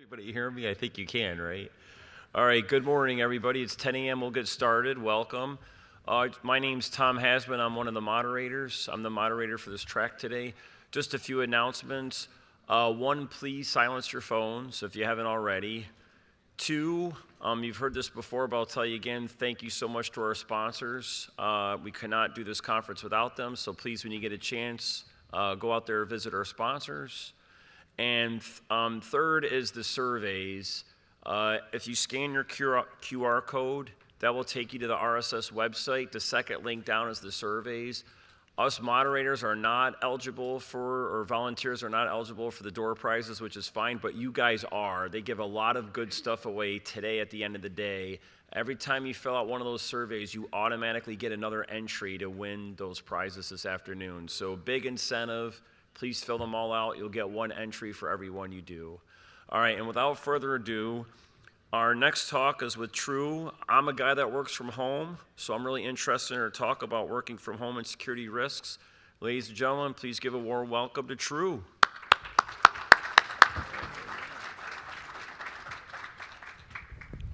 Everybody hear me? I think you can, right? All right, good morning, everybody. It's 10 a.m. We'll get started. Welcome. My name's Tom Hasman. I'm one of the moderators. I'm the moderator for this track today. Just a few announcements. One, please silence your phones if you haven't already. Two, you've heard this before, but I'll tell you again, thank you so much to our sponsors. We cannot do this conference without them, so please, when you get a chance, go out there and visit our sponsors. And third is the surveys. If you scan your QR code, that will take you to the RSS website. The second link down is the surveys. Us moderators are not eligible for, or volunteers are not eligible for the door prizes, which is fine, but you guys are. They give a lot of good stuff away today at the end of the day. Every time you fill out one of those surveys, you automatically get another entry to win those prizes this afternoon. So big incentive. Please fill them all out. You'll get one entry for every one you do. All right, and without further ado, our next talk is with Trueye. I'm a guy that works from home, so I'm really interested in her talk about working from home and security risks. Ladies and gentlemen, please give a warm welcome to Trueye.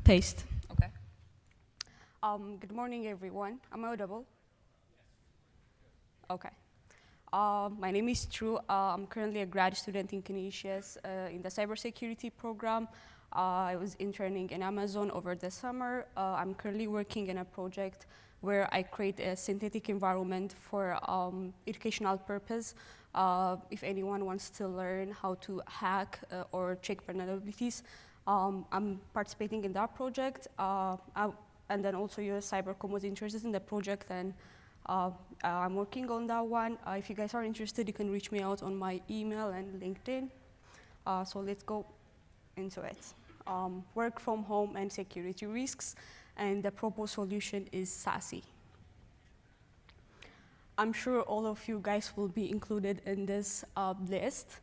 Paste. Okay. Good morning, everyone. Am I audible? Okay. My name is Trueye. I'm currently a grad student in Canisius in the cybersecurity program. I was interning in Amazon over the summer. I'm currently working in a project where I create a synthetic environment for educational purpose. If anyone wants to learn how to hack or check vulnerabilities, I'm participating in that project. And then also US Cybercom was interested in the project, and I'm working on that one. If you guys are interested, you can reach me out on my email and LinkedIn. So let's go into it. Work from home and security risks, and the proposed solution is SASE. I'm sure all of you guys will be included in this list.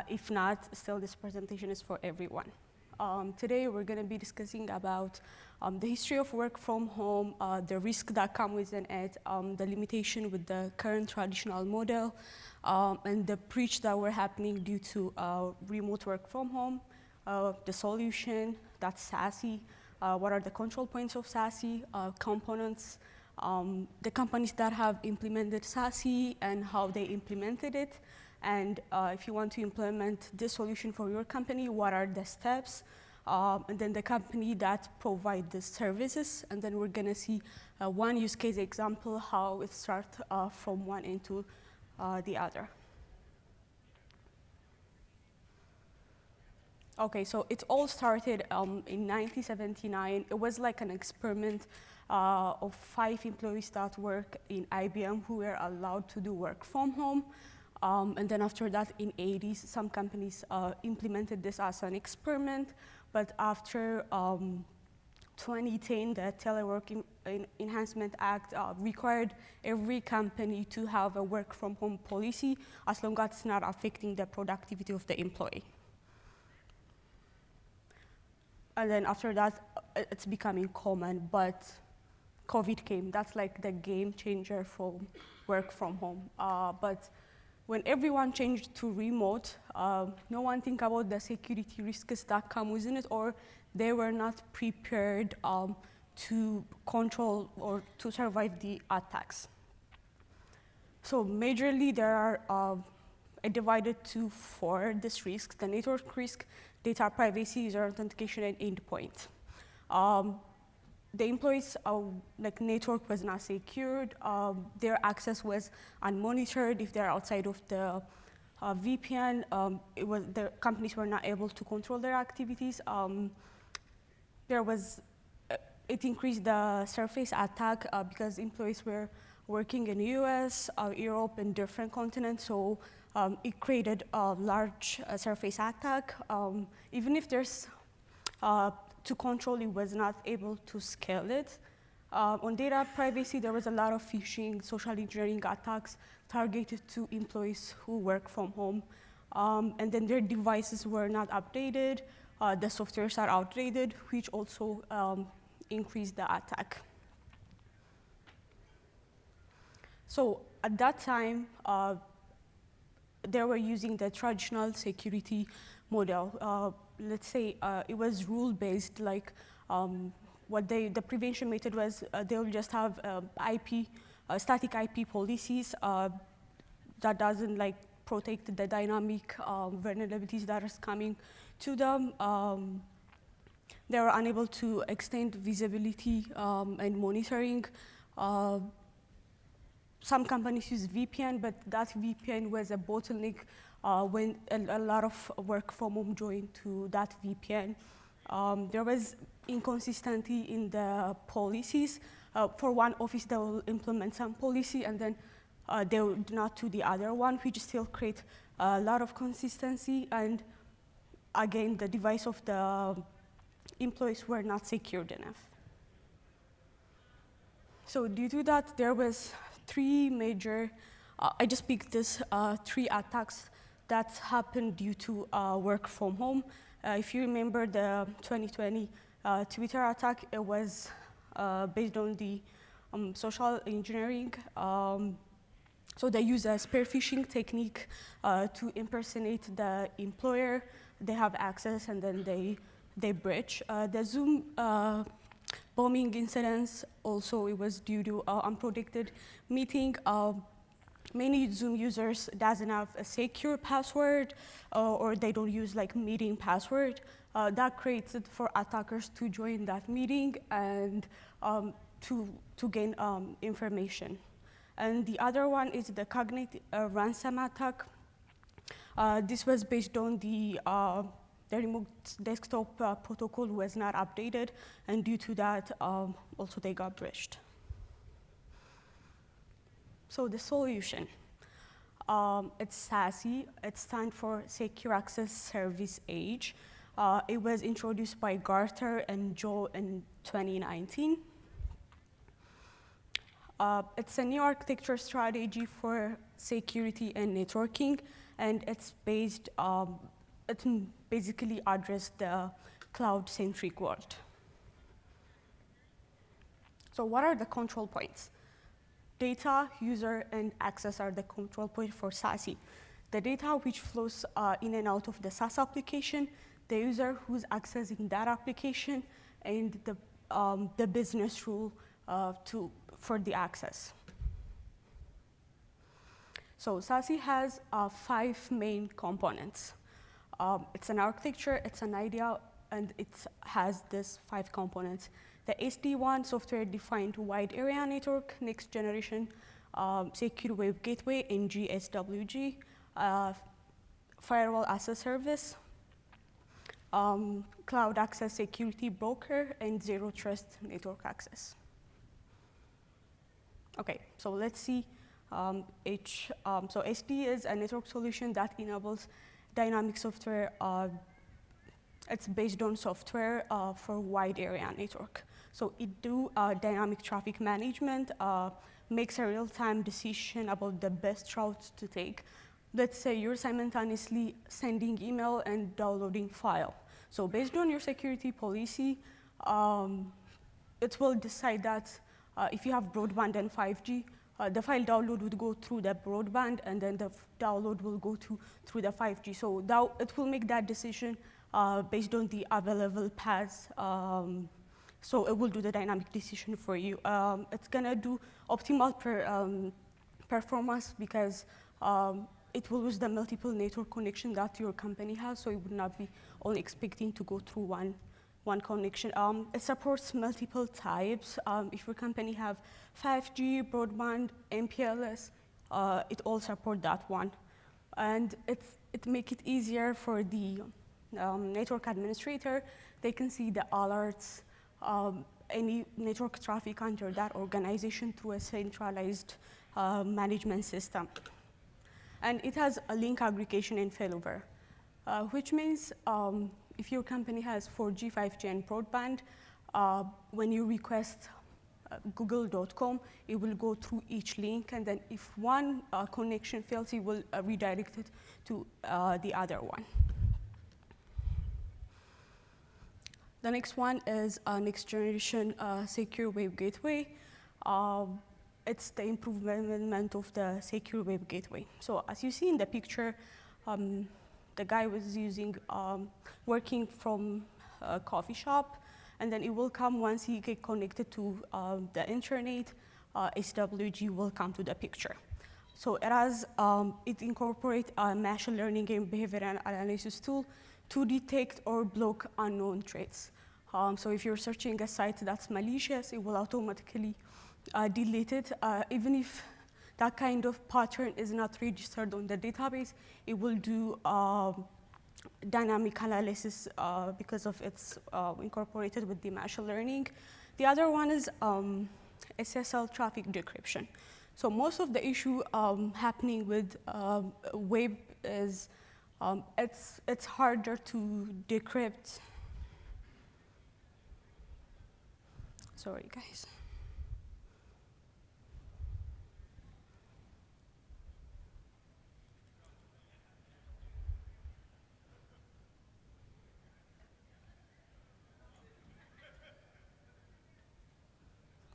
If not, still this presentation is for everyone. Today we're going to be discussing about the history of work from home, the risk that come within it, the limitation with the current traditional model, and the breach that were happening due to remote work from home, the solution, that's SASE, what are the control points of SASE, components, the companies that have implemented SASE and how they implemented it, and if you want to implement this solution for your company, what are the steps, and then the company that provide the services, and then we're gonna see one use case example, how it starts from one into the other. Okay, so it all started in 1979. It was like an experiment of 5 employees that work in IBM who were allowed to do work from home. And then after that, in 80s, some companies implemented this as an experiment. But after 2010, the Telework Enhancement Act required every company to have a work from home policy as long as it's not affecting the productivity of the employee. And then after that, it's becoming common, but COVID came. That's like the game changer for work from home. But when everyone changed to remote, no one think about the security risks that come within it, or they were not prepared to control or to survive the attacks. So majorly, there are divided to 4 these risks: the network risk, data privacy, user authentication, and endpoint. The employees' network was not secured. Their access was unmonitored. If they're outside of the VPN, the companies were not able to control their activities. It increased the surface attack because employees were working in the US, Europe, and different continents. So it created a large surface attack. Even if there's to control, it was not able to scale it. On data privacy, there was a lot of phishing, social engineering attacks targeted to employees who work from home. And then their devices were not updated. The softwares are outdated, which also increased the attack. So at that time, they were using the traditional security model, let's say it was rule-based, like the prevention method was they'll just have static IP policies that doesn't like protect the dynamic vulnerabilities that is coming to them. They were unable to extend visibility and monitoring. Some companies use VPN, but that VPN was a bottleneck when a lot of work from home joined to that VPN. There was inconsistency in the policies. For one office, they will implement some policy, and then they will not do the other one, which still create a lot of consistency. And again, the device of the employees were not secured enough. So due to that, there was three major, I just picked this three attacks that happened due to work from home. If you remember the 2020 Twitter attack, it was based on the social engineering. So they use a spear phishing technique to impersonate the employer. They have access, and then they breach. The Zoom bombing incidents also, it was due to unprotected meeting. Many Zoom users doesn't have a secure password, or they don't use like meeting password. That creates it for attackers to join that meeting and to gain information. And the other one is the Cognate ransom attack. This was based on the remote desktop protocol was not updated, and due to that, also they got breached. So the solution, it's SASE. It stands for Secure Access Service Edge. It was introduced by Gartner and Joe in 2019. It's a new architecture strategy for security and networking, and it's based, it basically addresses the cloud-centric world. So what are the control points? Data, user, and access are the control point for SASE. The data which flows in and out of the SaaS application, the user who's accessing that application, and the business rule for the access. So SASE has 5 main components. It's an architecture, it's an idea, and it has these 5 components. The SD-WAN, software-defined wide area network, next generation secure web gateway, NGSWG, firewall as a service, cloud access security broker, and zero trust network access. Okay, so let's see each. So SD is a network solution that enables dynamic software. It's based on software for wide area network. So it do dynamic traffic management, makes a real-time decision about the best routes to take. Let's say you're simultaneously sending email and downloading file. So based on your security policy, it will decide that if you have broadband and 5G, the file download would go through the broadband, and then the download will go through the 5G. So it will make that decision based on the available paths. So it will do the dynamic decision for you. It's gonna do optimal performance because it will use the multiple network connection that your company has, so it would not be only expecting to go through one connection. It supports multiple types. If your company have 5G, broadband, MPLS, it all support that one. And it make it easier for the network administrator. They can see the alerts, any network traffic under that organization through a centralized management system. And it has a link aggregation and failover, which means if your company has 4G, 5G, and broadband, when you request google.com, it will go through each link, and then if one connection fails, it will redirect it to the other one. The next one is next generation secure web gateway. It's the improvement of the secure web gateway. So as you see in the picture, the guy was using, working from a coffee shop, and then it will come once he get connected to the internet, SWG will come to the picture. So it incorporates a machine learning and behavioral analysis tool to detect or block unknown threats. So if you're searching a site that's malicious, it will automatically delete it. Even if that kind of pattern is not registered on the database, it will do dynamic analysis because of it's incorporated with the machine learning. The other one is SSL traffic decryption. So most of the issue happening with web is it's harder to decrypt. Sorry, guys.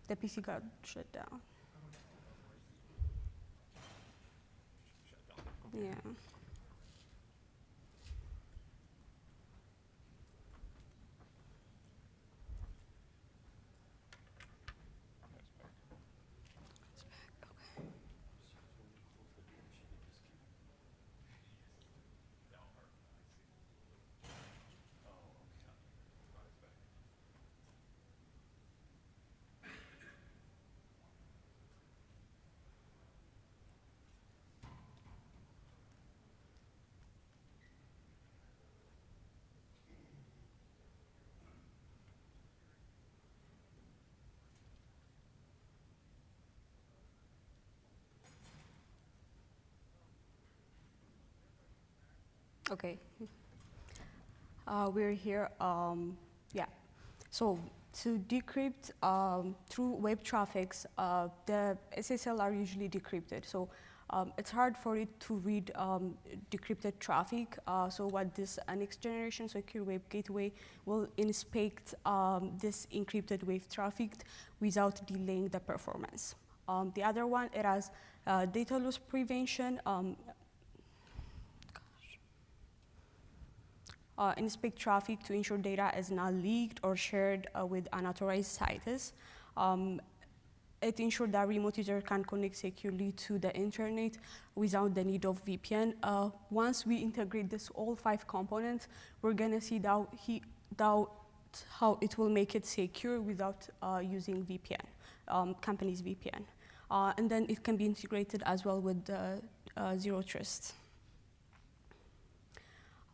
The PC got shut down. Yeah. Okay. We're here. Yeah. So to decrypt through web traffics, the SSL are usually decrypted. So it's hard for it to read decrypted traffic. So what this next generation secure web gateway will inspect this encrypted web traffic without delaying the performance. The other one, it has data loss prevention. Inspect traffic to ensure data is not leaked or shared with unauthorized sites. It ensures that remote user can connect securely to the internet without the need of VPN. Once we integrate this all 5 components, we're gonna see how it will make it secure without using VPN, company's VPN. And then it can be integrated as well with Zero Trust.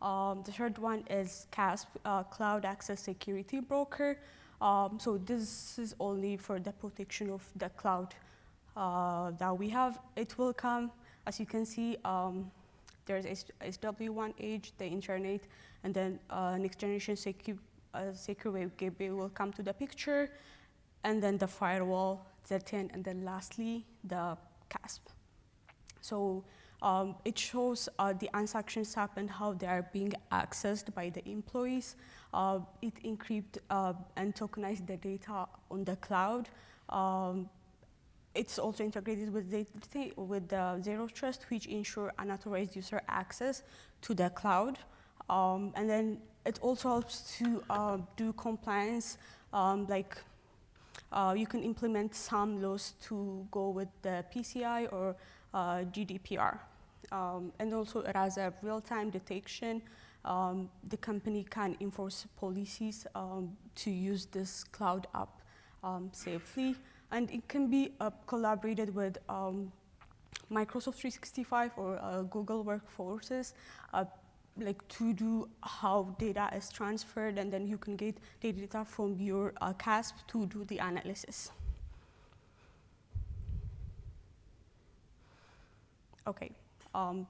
The third one is CASP, Cloud Access Security Broker. So this is only for the protection of the cloud that we have. It will come, as you can see, there's SW1 Edge, the internet, and then next generation secure web gateway will come to the picture, and then the firewall, Z10, and then lastly, the CASP. So it shows the transactions happen, how they are being accessed by the employees. It encrypts and tokenizes the data on the cloud. It's also integrated with the Zero Trust, which ensure unauthorized user access to the cloud. And then it also helps to do compliance, like you can implement some laws to go with the PCI or GDPR. And also it has a real-time detection. The company can enforce policies to use this cloud app safely. And it can be collaborated with Microsoft 365 or Google Workforces, like to do how data is transferred, and then you can get the data from your CASP to do the analysis. Okay.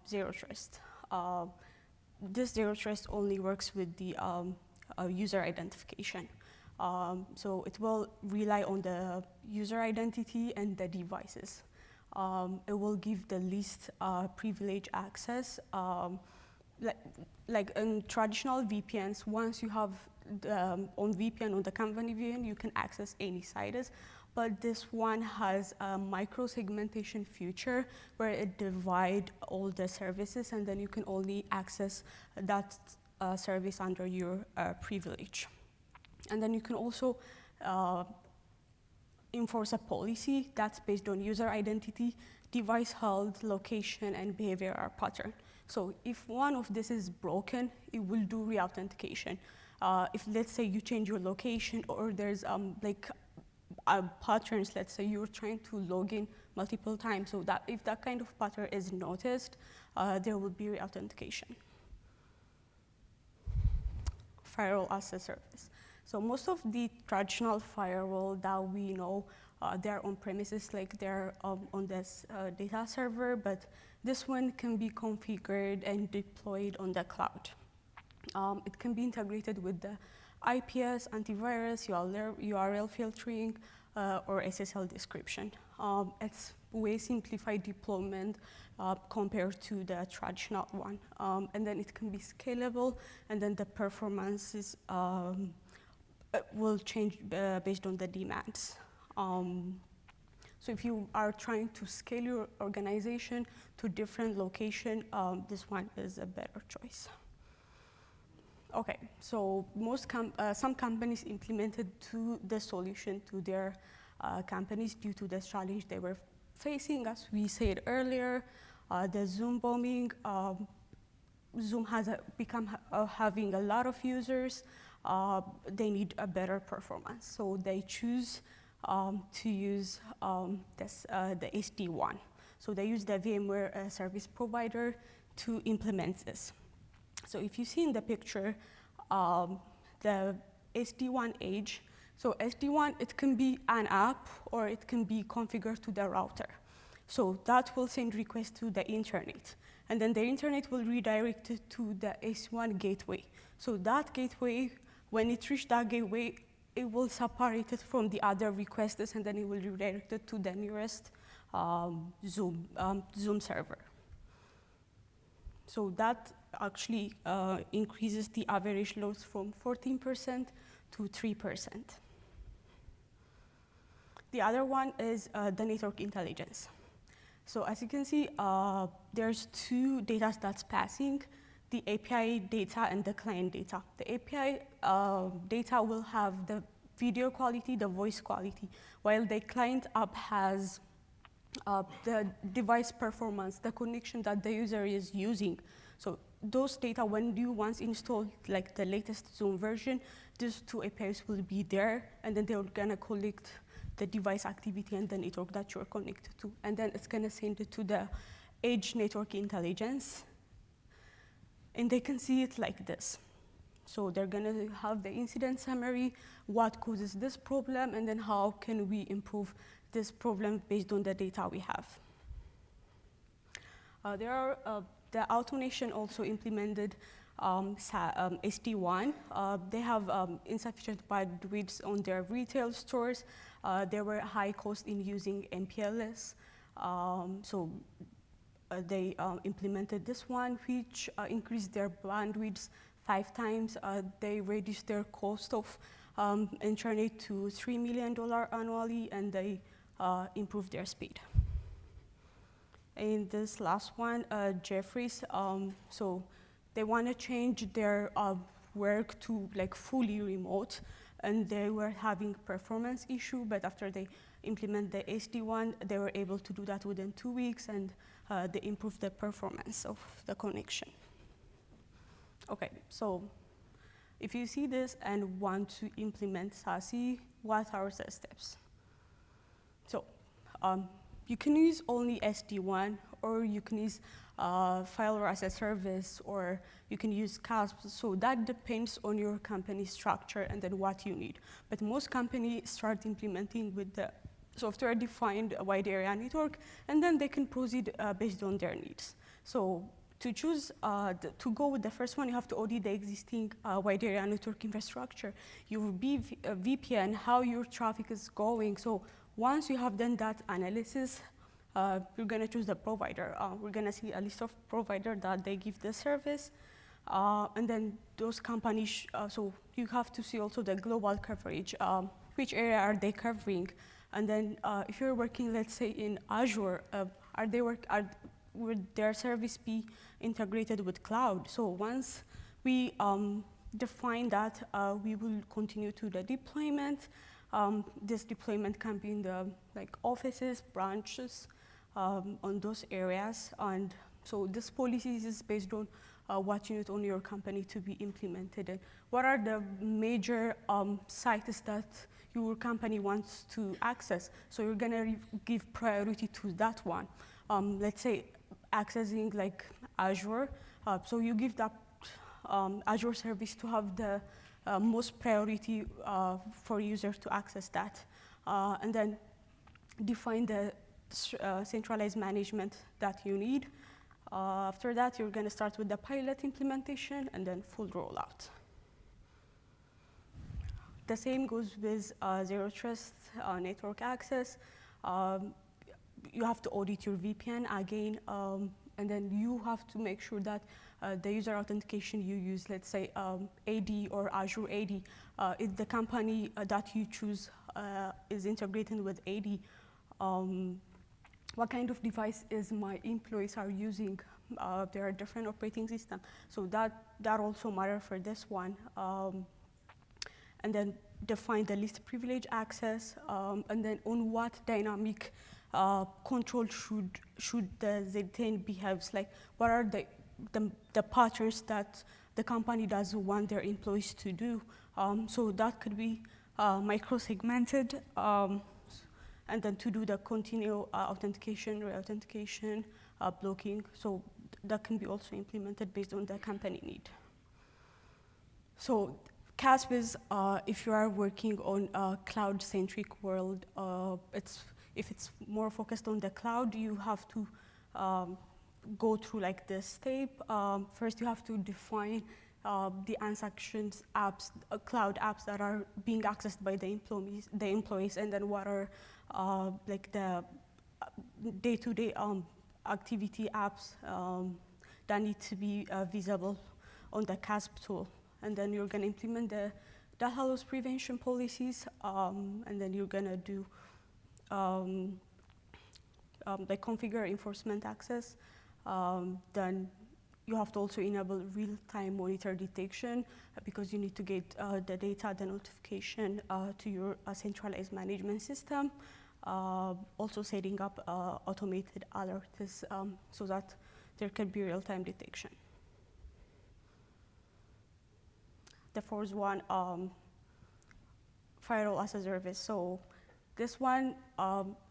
Zero Trust. This Zero Trust only works with the user identification. So it will rely on the user identity and the devices. It will give the least privilege access. Like in traditional VPNs, once you have on VPN, on the company VPN, you can access any sites. but this one has a micro-segmentation feature where it divides all the services, and then you can only access that service under your privilege. And then you can also enforce a policy that's based on user identity, device health, location, and behavioral pattern. So if one of this is broken, it will do re-authentication. If, let's say, you change your location, or there's patterns, let's say you're trying to log in multiple times, so that if that kind of pattern is noticed, there will be re-authentication. Firewall as a service. So most of the traditional firewall that we know, they're on premises, like they're on this data server, but this one can be configured and deployed on the cloud. It can be integrated with the IPS, antivirus, URL filtering, or SSL description. It's way simplified deployment compared to the traditional one. And then it can be scalable, and then the performances will change based on the demands. So if you are trying to scale your organization to different location, this one is a better choice. Okay, so some companies implemented the solution to their companies due to this challenge they were facing. As we said earlier, the Zoom bombing, Zoom has become having a lot of users. They need a better performance, so they choose to use the SD-WAN. So they use the VMware service provider to implement this. So if you see in the picture, the SD-WAN edge, so SD-WAN, it can be an app or it can be configured to the router. So that will send requests to the internet. And then the internet will redirect it to the SD-WAN gateway. So that gateway, when it reaches that gateway, it will separate it from the other requests, and then it will redirect it to the nearest Zoom server. So that actually increases the average loss from 14% to 3%. The other one is the network intelligence. So as you can see, there's two data that's passing, the API data and the client data. The API data will have the video quality, the voice quality, while the client app has the device performance, the connection that the user is using. So those data, when you once install like the latest Zoom version, these two APIs will be there, and then they're gonna collect the device activity and the network that you're connected to. And then it's gonna send it to the edge network intelligence. And they can see it like this. So they're gonna have the incident summary, what causes this problem, and then how can we improve this problem based on the data we have. The automation also implemented SD-WAN. They have insufficient bandwidth on their retail stores. There were high costs in using MPLS. They implemented this one, which increased their bandwidth 5 times. They reduced their cost of internet to $3 million annually, and they improved their speed. And this last one, Jeffries, so they want to change their work to like fully remote, and they were having performance issue, but after they implement the SD-WAN, they were able to do that within 2 weeks, and they improved the performance of the connection. Okay, so if you see this and want to implement SASE, what are the steps? So you can use only SD-WAN, or you can use Firewall as a service, or you can use CASP. So that depends on your company structure and then what you need. But most companies start implementing with the software-defined wide area network, and then they can proceed based on their needs. So to choose, to go with the first one, you have to audit the existing wide area network infrastructure, your VPN, how your traffic is going. So once you have done that analysis, you're gonna choose the provider. We're gonna see a list of providers that they give the service. And then those companies, so you have to see also the global coverage. Which area are they covering? And then if you're working, let's say, in Azure, would their service be integrated with cloud? So once we define that, we will continue to the deployment. This deployment can be in the offices, branches, on those areas. And so this policy is based on what you need on your company to be implemented. And what are the major sites that your company wants to access? So you're gonna give priority to that one. Let's say accessing like Azure. So you give that Azure service to have the most priority for users to access that. And then define the centralized management that you need. After that, you're going to start with the pilot implementation and then full rollout. The same goes with Zero Trust network access. You have to audit your VPN again, and then you have to make sure that the user authentication you use, let's say AD or Azure AD, if the company that you choose is integrated with AD, what kind of device is my employees are using? There are different operating systems, so that also matters for this one. And then define the least privilege access, and then on what dynamic control should the Z10 behaves, like what are the patterns that the company doesn't want their employees to do. So that could be micro-segmented, and then to do the continual authentication, re-authentication, blocking. So that can be also implemented based on the company need. So CASP is, if you are working on a cloud-centric world, if it's more focused on the cloud, you have to go through like this step. First, you have to define the unsanctioned apps, cloud apps that are being accessed by the employees, and then what are like the day-to-day activity apps that need to be visible on the CASP tool. And then you're going to implement the data loss prevention policies, and then you're going to do like configure enforcement access. Then you have to also enable real-time monitor detection because you need to get the data, the notification to your centralized management system. Also setting up automated alerts so that there can be real-time detection. The fourth one, firewall as a service. So this one,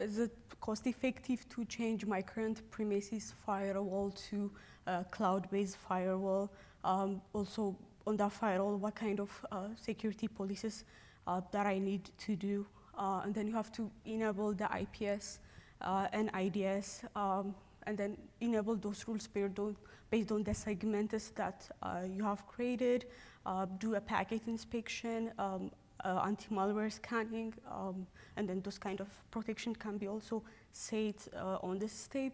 is it cost-effective to change my current premises firewall to a cloud-based firewall? Also, on that firewall, what kind of security policies that I need to do? And then you have to enable the IPS and IDS, and then enable those rules based on the segments that you have created. Do a packet inspection, anti-malware scanning, and then those kind of protection can be also set on this step.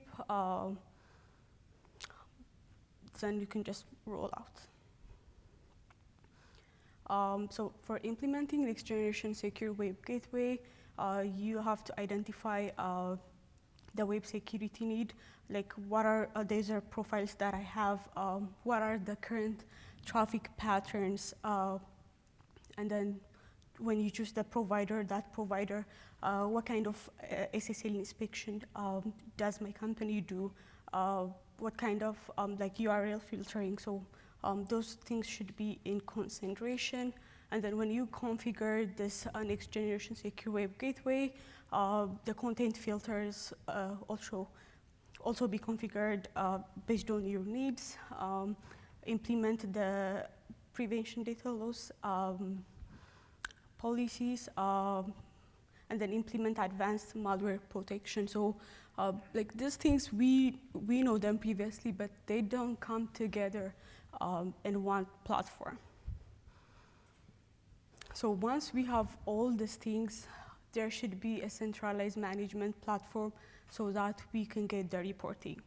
Then you can just roll out. So for implementing next generation secure web gateway, you have to identify the web security need, like what are the user profiles that I have, what are the current traffic patterns, and then when you choose the provider, what kind of SSL inspection does my company do, what kind of like URL filtering. So those things should be in consideration. And then when you configure this next generation secure web gateway, the content filters also be configured based on your needs. Implement the prevention data loss policies, and then implement advanced malware protection. So like these things, we know them previously, but they don't come together in one platform. So once we have all these things, there should be a centralized management platform so that we can get the reporting.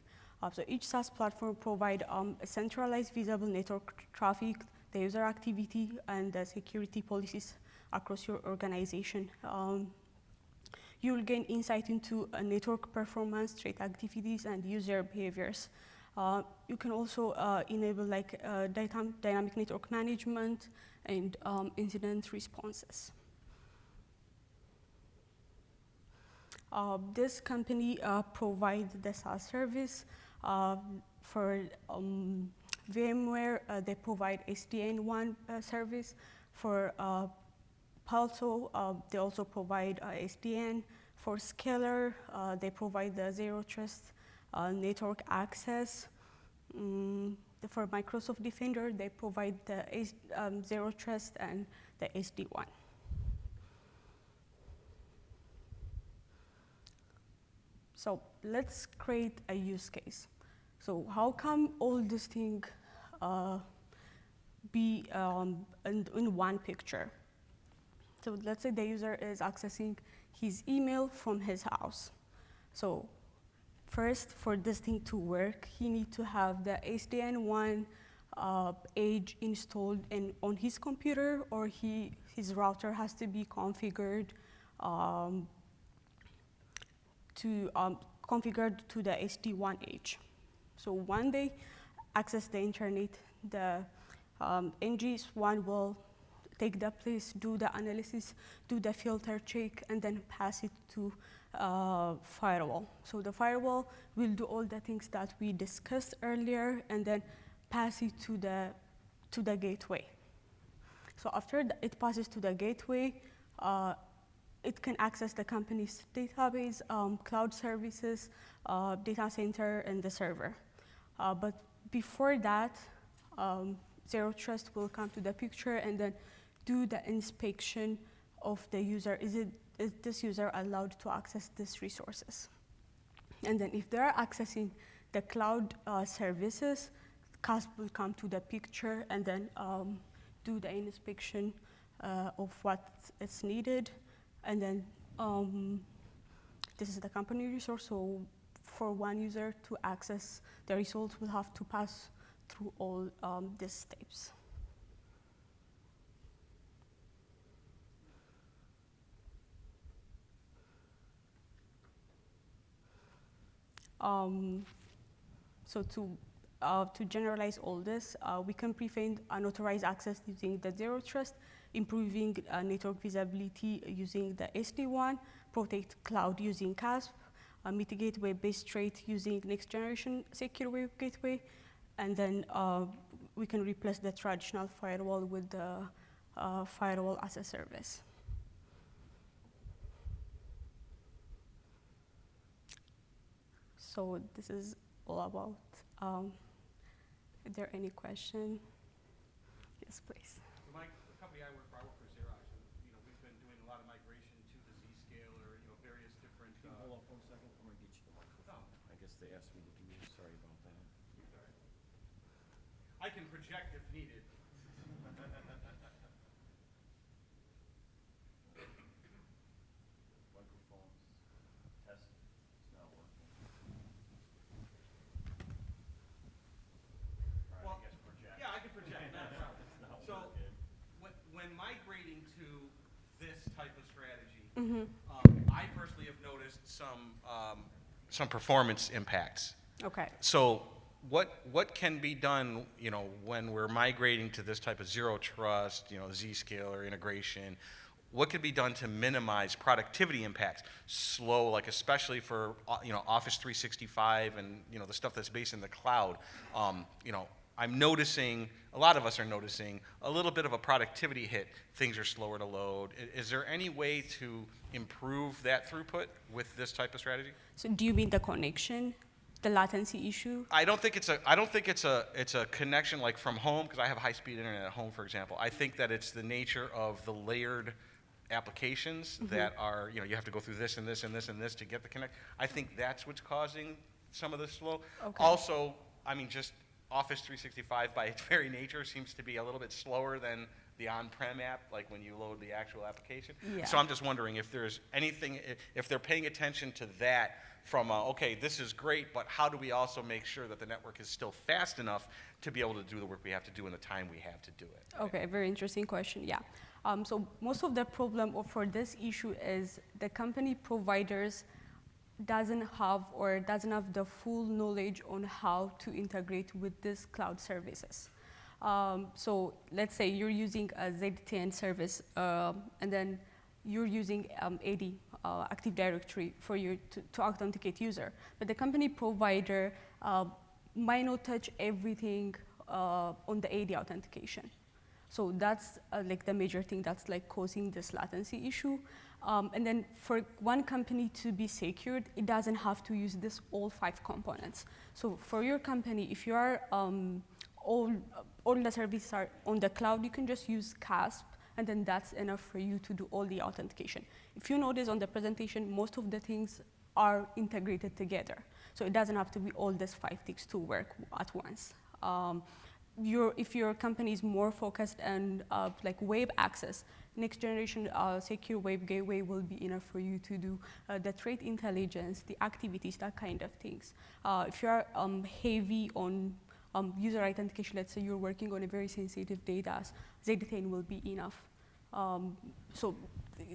So each SaaS platform provides a centralized visible network traffic, the user activity, and the security policies across your organization. you will gain insight into network performance, threat activities, and user behaviors. You can also enable like dynamic network management and incident responses. This company provides the SaaS service for VMware. They provide SDN1 service. For Palo Alto, they also provide SDN. For Scalar, they provide the Zero Trust network access. For Microsoft Defender, they provide the Zero Trust and the SD1. So let's create a use case. So how come all these things be in one picture? So let's say the user is accessing his email from his house. So first, for this thing to work, he needs to have the SDN1 edge installed on his computer, or his router has to be configured to the SD1 edge. So when they access the internet, the NGS1 will take the place, do the analysis, do the filter check, and then pass it to firewall. So the firewall will do all the things that we discussed earlier, and then pass it to the gateway. So after it passes to the gateway, it can access the company's database, cloud services, data center, and the server. But before that, Zero Trust will come to the picture and then do the inspection of the user. Is this user allowed to access these resources? And then if they're accessing the cloud services, CASP will come to the picture and then do the inspection of what is needed. And then this is the company resource. So for one user to access the results, we'll have to pass through all these steps. So to generalize all this, we can prevent unauthorized access using the Zero Trust, improving network visibility using the SD1, protect cloud using CASP, mitigate web-based threat using next generation secure web gateway, and then we can replace the traditional firewall with the firewall as a service. So this is all about. Is there any question? Yes, please. So the company I work for Xerox, and we've been doing a lot of migration to the Zscaler, various different. Can you hold on for a second? I'm gonna get you the microphone. I guess they asked me to give you. Sorry about that. I can project if needed. Microphones. Test. It's not working. Well, I guess project. Yeah, I can project. No problem. It's not So working. when migrating to this type of strategy, Mm-hmm. I personally have noticed some performance impacts. Okay. So what can be done, when we're migrating to this type of Zero Trust, Zscaler integration? What could be done to minimize productivity impacts? Slow, like especially for Office 365 and the stuff that's based in the cloud. I'm noticing, a lot of us are noticing a little bit of a productivity hit. Things are slower to load. Is there any way to improve that throughput with this type of strategy? So do you mean the connection, the latency issue? I don't think it's a connection like from home, because I have high-speed internet at home, for example. I think that it's the nature of the layered applications that are, you have to go through this and this and this and this to get the connect. I think that's what's causing some of the slow. Okay. Also, just Office 365 by its very nature seems to be a little bit slower than the on-prem app, like when you load the actual application. Yeah. So I'm just wondering if there's anything, if they're paying attention to that from, okay, this is great, but how do we also make sure that the network is still fast enough to be able to do the work we have to do in the time we have to do it? Okay, very interesting question, yeah. So most of the problem for this issue is the company providers doesn't have the full knowledge on how to integrate with these cloud services. So let's say you're using a ZTN service and then you're using AD, Active Directory, for you to authenticate user. But the company provider might not touch everything on the AD authentication. So that's like the major thing that's like causing this latency issue. And then for one company to be secured, it doesn't have to use all 5 components. So for your company, if you are all the services are on the cloud, you can just use CASP, and then that's enough for you to do all the authentication. If you notice on the presentation, most of the things are integrated together. So it doesn't have to be all these 5 things to work at once. If your company is more focused on like web access, next generation secure web gateway will be enough for you to do the threat intelligence, the activities, that kind of things. If you are heavy on user authentication, let's say you're working on a very sensitive data, ZTN will be enough. So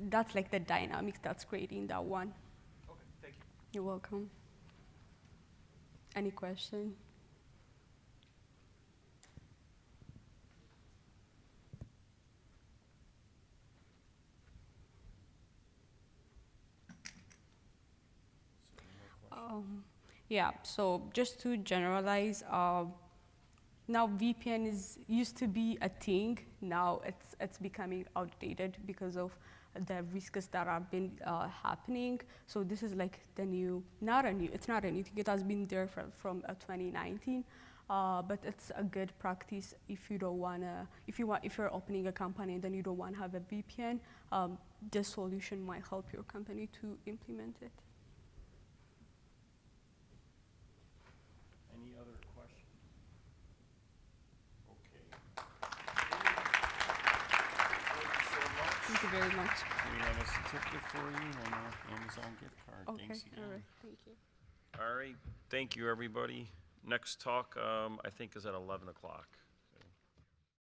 that's like the dynamics that's creating that one. Okay, thank you. You're welcome. Any question? Yeah, so just to generalize, now VPN used to be a thing. Now it's becoming outdated because of the risks that have been happening. So this is like the new, it's not a new thing. It has been there from 2019, but it's a good practice if you don't wanna, if you're opening a company and then you don't want to have a VPN, this solution might help your company to implement it. Any other questions? Okay. Thank you so much. Thank you very much. We have a certificate for you and an Amazon gift card. Okay, Thanks again. all right, thank you. All right, thank you, everybody. Next talk, I think, is at 11 o'clock.